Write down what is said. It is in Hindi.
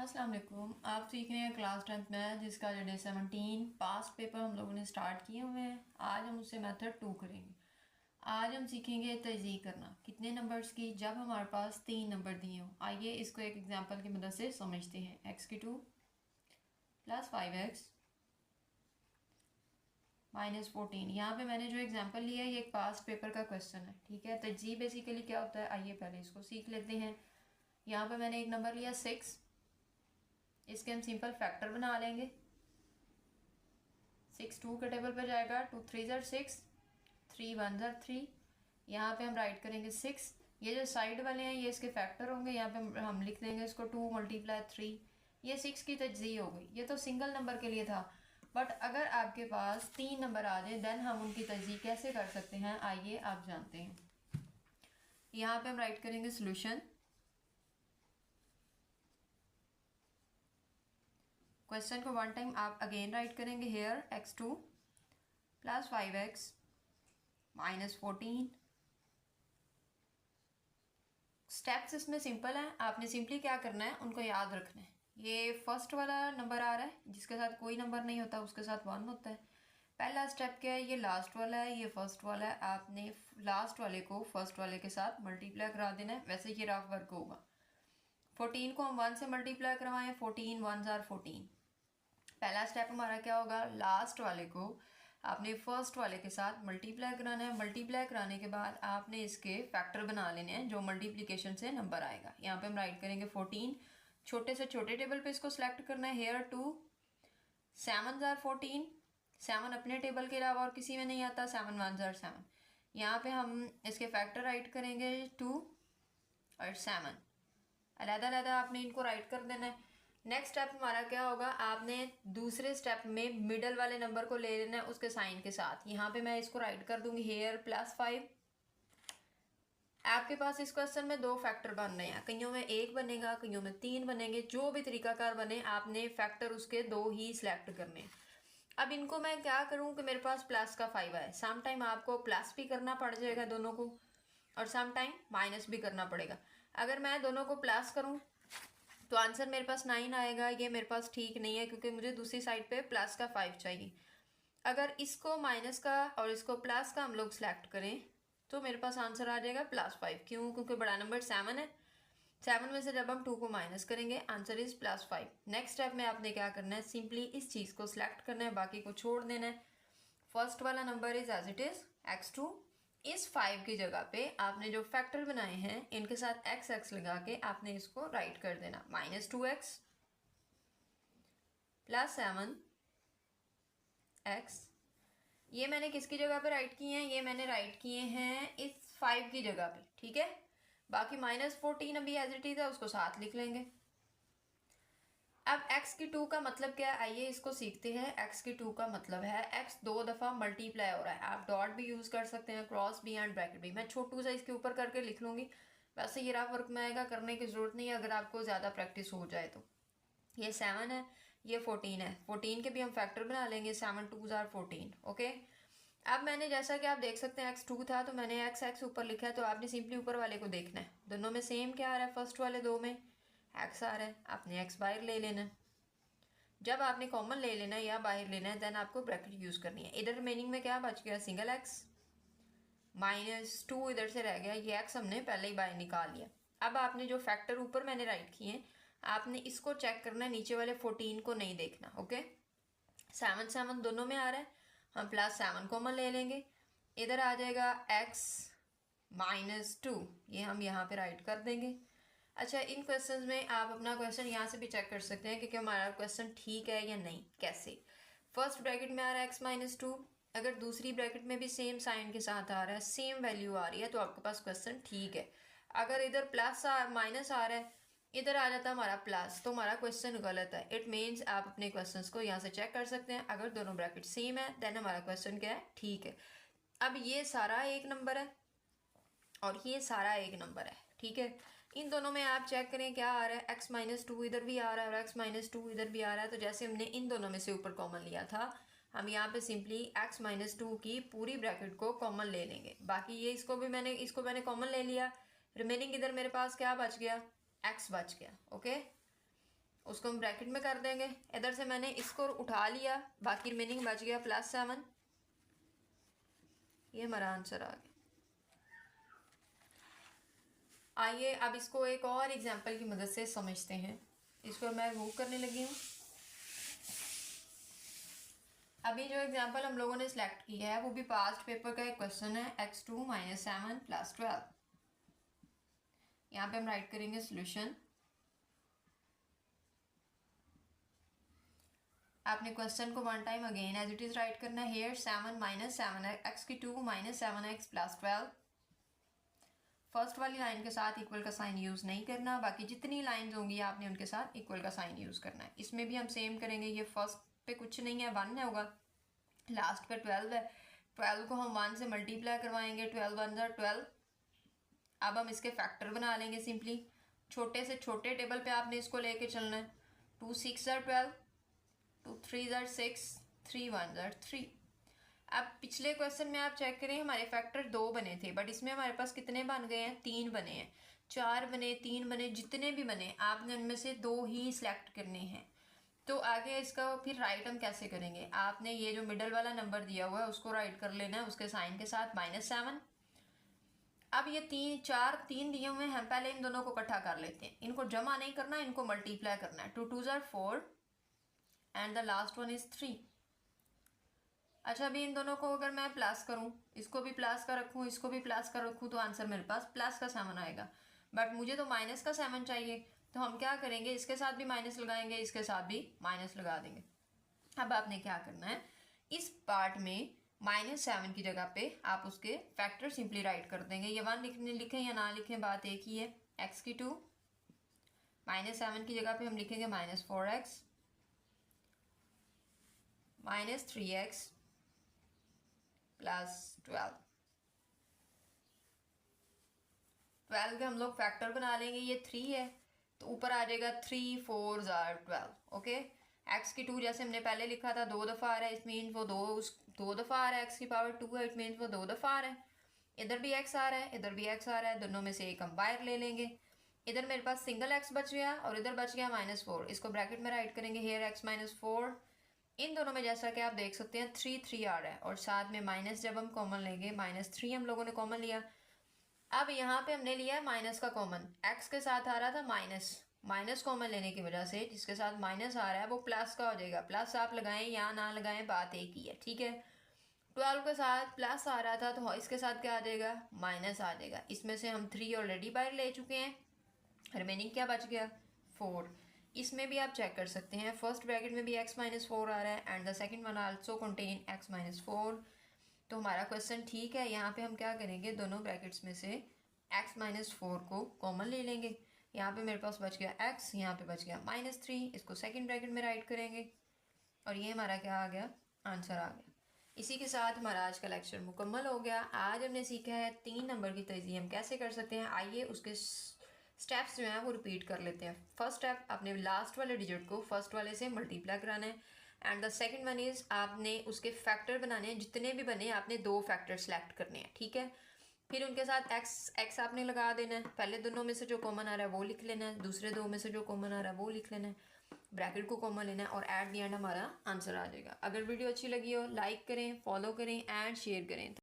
अस्सलाम वालेकुम। आप सीख रहे हैं क्लास 10th मैथ जिसका जो डे 17 पास्ट पेपर हम लोगों ने स्टार्ट किए हुए हैं। आज हम उससे मेथड 2 करेंगे। आज हम सीखेंगे तज़ीह करना कितने नंबर्स की जब हमारे पास 3 नंबर दिए हों। आइए इसको एक एग्जांपल की मदद से समझते हैं। x की 2 प्लस 5x माइनस 14। यहाँ पे मैंने जो एग्जांपल लिया है ये एक पास्ट पेपर का क्वेश्चन है। ठीक है, तज़ीह बेसिकली क्या होता है आइए पहले इसको सीख लेते हैं। यहाँ पे मैंने एक नंबर लिया 6, इसके हम सिंपल फैक्टर बना लेंगे। 6 2 के टेबल पर जाएगा, 2 3 ज़र 6, 3 1 ज़र 3। यहाँ पे हम राइट करेंगे 6। ये जो साइड वाले हैं ये इसके फैक्टर होंगे। यहाँ पे हम लिख देंगे इसको 2 × 3। ये 6 की तजज़ीह हो गई। ये तो सिंगल नंबर के लिए था, बट अगर आपके पास 3 नंबर आ जाए देन हम उनकी तजज़ीह कैसे कर सकते हैं आइए आप जानते हैं। यहाँ पे हम राइट करेंगे सोल्यूशन। क्वेश्चन को वन टाइम आप अगेन राइट करेंगे। Here x2 plus 5x minus 14। Steps इसमें सिंपल हैं, आपने सिंपली क्या करना है उनको याद रखना है। ये फर्स्ट वाला नंबर आ रहा है, जिसके साथ कोई नंबर नहीं होता उसके साथ 1 होता है। पहला स्टेप क्या है, ये लास्ट वाला है, ये फर्स्ट वाला है। आपने लास्ट वाले को फर्स्ट वाले के साथ मल्टीप्लाई करा देना है। वैसे ये रफ वर्क होगा। 14 को हम 1 से मल्टीप्लाई करवाएं, 14 1 ज़र 14। पहला स्टेप हमारा क्या होगा, लास्ट वाले को आपने फर्स्ट वाले के साथ मल्टीप्लाई कराना है। मल्टीप्लाई कराने के बाद आपने इसके फैक्टर बना लेने हैं जो मल्टीप्लिकेशन से नंबर आएगा। यहाँ पे हम राइट करेंगे 14। छोटे से छोटे टेबल पे इसको सिलेक्ट करना है। हेयर 2 7 ज़र 14। 7 अपने टेबल के अलावा और किसी में नहीं आता। 7 1 ज़र 7। यहाँ पे हम इसके फैक्टर राइट करेंगे 2 और 7। अलग-अलग आपने इनको राइट कर देना है। नेक्स्ट स्टेप हमारा क्या होगा, आपने दूसरे स्टेप में मिडल वाले नंबर को ले लेना है उसके साइन के साथ। यहाँ पे मैं इसको राइट कर दूंगी हेयर प्लस 5। आपके पास इस क्वेश्चन में 2 फैक्टर बन रहे हैं, कईयों में 1 बनेगा, कईयों में 3 बनेंगे। जो भी तरीकाकार बने आपने फैक्टर उसके 2 ही सिलेक्ट करने। अब इनको मैं क्या करूँ कि मेरे पास प्लस का 5 आए। सम टाइम आपको प्लस भी करना पड़ जाएगा दोनों को, और सम टाइम माइनस भी करना पड़ेगा। अगर मैं दोनों को प्लस करूँ तो आंसर मेरे पास 9 आएगा। ये मेरे पास ठीक नहीं है क्योंकि मुझे दूसरी साइड पे प्लस का 5 चाहिए। अगर इसको माइनस का और इसको प्लस का हम लोग सिलेक्ट करें तो मेरे पास आंसर आ जाएगा +5। क्यों? क्योंकि बड़ा नंबर 7 है। 7 में से जब हम 2 को माइनस करेंगे आंसर इज +5। नेक्स्ट स्टेप में आपने क्या करना है, सिंपली इस चीज़ को सिलेक्ट करना है, बाकी को छोड़ देना है। फर्स्ट वाला number is as it is x2। इस 5 की जगह पे आपने जो फैक्टर बनाए हैं इनके साथ x लगा के आपने इसको राइट कर देना। -2x plus 7x। ये मैंने किसकी जगह पे राइट किए हैं, ये मैंने राइट किए हैं इस 5 की जगह पे। ठीक है, बाकी -14 अभी एज इट इज है, उसको साथ लिख लेंगे। अब x की 2 का मतलब क्या है, आइए इसको सीखते हैं। x की 2 का मतलब है x 2 दफ़ा मल्टीप्लाई हो रहा है। आप डॉट भी यूज़ कर सकते हैं, क्रॉस भी एंड ब्रैकेट भी। मैं छोटू सा इसके ऊपर करके लिख लूँगी। वैसे ये रफ वर्क में आएगा, करने की ज़रूरत नहीं है अगर आपको ज़्यादा प्रैक्टिस हो जाए तो। ये 7 है, ये 14 है। 14 के भी हम फैक्टर बना लेंगे। 7 2 ज़र 14। ओके, अब मैंने जैसा कि आप देख सकते हैं x2 था तो मैंने x ऊपर लिखा है, तो आपने सिंपली ऊपर वाले को देखना है। दोनों में सेम क्या आ रहा है, फर्स्ट वाले 2 में x आ रहा है, आपने x बाहर ले लेना है। जब आपने कॉमन ले लेना है या बाहर लेना है देन आपको ब्रैकेट यूज़ करनी है। इधर रिमेनिंग में क्या बच गया, सिंगल x। -2 इधर से रह गया, ये x हमने पहले ही बाहर निकाल लिया। अब आपने जो फैक्टर ऊपर मैंने राइट किए हैं आपने इसको चेक करना है, नीचे वाले 14 को नहीं देखना। ओके, 7 7 दोनों में आ रहा है, हम +7 कॉमन ले लेंगे। इधर आ जाएगा x -2, ये हम यहाँ पे राइट कर देंगे। अच्छा, इन क्वेश्चंस में आप अपना क्वेश्चन यहाँ से भी चेक कर सकते हैं कि हमारा क्वेश्चन ठीक है या नहीं। कैसे, फर्स्ट ब्रैकेट में आ रहा है x -2, अगर दूसरी ब्रैकेट में भी सेम साइन के साथ आ रहा है, सेम वैल्यू आ रही है तो आपके पास क्वेश्चन ठीक है। अगर इधर प्लस माइनस आ रहा है, इधर आ जाता है हमारा प्लस, तो हमारा क्वेश्चन गलत है। इट मीन्स आप अपने क्वेश्चंस को यहाँ से चेक कर सकते हैं। अगर दोनों ब्रैकेट सेम है देन हमारा क्वेश्चन क्या है, ठीक है। अब ये सारा एक नंबर है और ये सारा एक नंबर है। ठीक है, इन दोनों में आप चेक करें क्या आ रहा है, x -2 इधर भी आ रहा है और x -2 इधर भी आ रहा है। तो जैसे हमने इन दोनों में से ऊपर कॉमन लिया था, हम यहाँ पे सिंपली x -2 की पूरी ब्रैकेट को कॉमन ले लेंगे। बाकी ये इसको मैंने कॉमन ले लिया। रिमेनिंग इधर मेरे पास क्या बच गया, x बच गया। ओके, उसको हम ब्रैकेट में कर देंगे। इधर से मैंने इसको उठा लिया, बाकी रिमेनिंग बच गया +7। ये हमारा आंसर आ गया। आइए अब इसको एक और एग्जांपल की मदद से समझते हैं। इसको मैं रिमूव करने लगी हूँ। अभी जो एग्जांपल हम लोगों ने सिलेक्ट किया है वो भी पास्ट पेपर का एक क्वेश्चन है, x2 - 7 + 12। यहाँ पे हम राइट करेंगे सोल्यूशन। आपने क्वेश्चन को 1 time again as it is write करना है। Hair 7 - 7x2 - 7x + 12। फर्स्ट वाली लाइन के साथ इक्वल का साइन यूज नहीं करना, बाकी जितनी लाइंस होंगी आपने उनके साथ इक्वल का साइन यूज करना है। इसमें भी हम सेम करेंगे। ये फर्स्ट पे कुछ नहीं है, 1 होगा, लास्ट पे 12 है। 12 को हम 1 से मल्टीप्लाई करवाएंगे, 12 1 = 12। अब हम इसके फैक्टर बना लेंगे सिंपली। छोटे से छोटे टेबल पे आपने इसको लेके चलना है। 2 6 = 12, 2 3 = 6, 3 1 = 3। अब पिछले क्वेश्चन में आप चेक करें, हमारे फैक्टर 2 बने थे, बट इसमें हमारे पास कितने बन गए हैं? 3 बने हैं। 4 बने, 3 बने, जितने भी बने आपने उनमें से 2 ही सिलेक्ट करने हैं। तो आगे इसका फिर राइट हम कैसे करेंगे? आपने ये जो मिडल वाला नंबर दिया हुआ है उसको राइट कर लेना है उसके साइन के साथ -7। अब ये 3 दिए हुए हैं, हम पहले इन दोनों को इकट्ठा कर लेते हैं। इनको जमा नहीं करना, इनको मल्टीप्लाई करना है। 2 2 = 4 and the last one is 3। अच्छा, अभी इन दोनों को अगर मैं प्लस करूं, इसको भी प्लस का रखूं, इसको भी प्लस का रखूं, तो आंसर मेरे पास प्लस का 7 आएगा। बट मुझे तो माइनस का 7 चाहिए, तो हम क्या करेंगे? इसके साथ भी माइनस लगाएंगे, इसके साथ भी माइनस लगा देंगे। अब आपने क्या करना है, इस पार्ट में -7 की जगह पे आप उसके फैक्टर सिंपली राइट कर देंगे। ये 1 लिखें या ना लिखें, बात एक ही है। x2 -7 की जगह पे हम लिखेंगे -4x -3x + 12। 12 के हम लोग फैक्टर बना लेंगे। ये 3 है तो ऊपर आ जाएगा 3 4 = 12। ओके, x2 जैसे हमने पहले लिखा था 2 दफ़ा आ रहा है, इट मीन वो 2 दफ़ा आ रहा है। x⁻2 है, इट मीन वो 2 दफ़ा आ रहा है। इधर भी x आ रहा है, इधर भी x आ रहा है, दोनों में से एक हम बाहर ले लेंगे। इधर मेरे पास सिंगल x बच गया और इधर बच गया -4। इसको ब्रैकेट में राइट करेंगे। Hair x - 4। इन दोनों में जैसा कि आप देख सकते हैं 3 3 आ रहा है और साथ में माइनस जब हम कॉमन लेंगे, -3 हम लोगों ने कॉमन लिया। अब यहाँ पे हमने लिया है माइनस का कॉमन। x के साथ आ रहा था माइनस कॉमन लेने की वजह से जिसके साथ माइनस आ रहा है वो प्लस का हो जाएगा। प्लस आप लगाएं या ना लगाएं, बात एक ही है, ठीक है। 12 के साथ प्लस आ रहा था तो इसके साथ क्या आ जाएगा? माइनस आ जाएगा। इसमें से हम 3 ऑलरेडी बाहर ले चुके हैं, रिमेनिंग क्या बच गया? 4। इसमें भी आप चेक कर सकते हैं, फर्स्ट ब्रैकेट में भी x - 4 आ रहा है and the second one also contain x - 4। तो हमारा क्वेश्चन ठीक है। यहाँ पे हम क्या करेंगे, दोनों ब्रैकेट्स में से x - 4 को कॉमन ले लेंगे। यहाँ पे मेरे पास बच गया x, यहाँ पे बच गया -3। इसको सेकंड ब्रैकेट में राइट करेंगे और ये हमारा क्या आ गया? आंसर आ गया। इसी के साथ हमारा आज का लेक्चर मुकम्मल हो गया। आज हमने सीखा है 3 नंबर की तज़ीह हम कैसे कर सकते हैं। आइए उसके स्टेप्स जो हैं वो रिपीट कर लेते हैं। फर्स्ट स्टेप, आपने लास्ट वाले डिजिट को फर्स्ट वाले से मल्टीप्लाई कराना है and the second one is आपने उसके फैक्टर बनाने हैं। जितने भी बने आपने 2 फैक्टर सेलेक्ट करने हैं, ठीक है। फिर उनके साथ x आपने लगा देना है। पहले दोनों में से जो कॉमन आ रहा है वो लिख लेना है, दूसरे 2 में से जो कॉमन आ रहा है वो लिख लेना है, ब्रैकेट को कॉमन लेना है और एट द एंड हमारा आंसर आ जाएगा। अगर वीडियो अच्छी लगी हो लाइक करें, फॉलो करें एंड शेयर करें।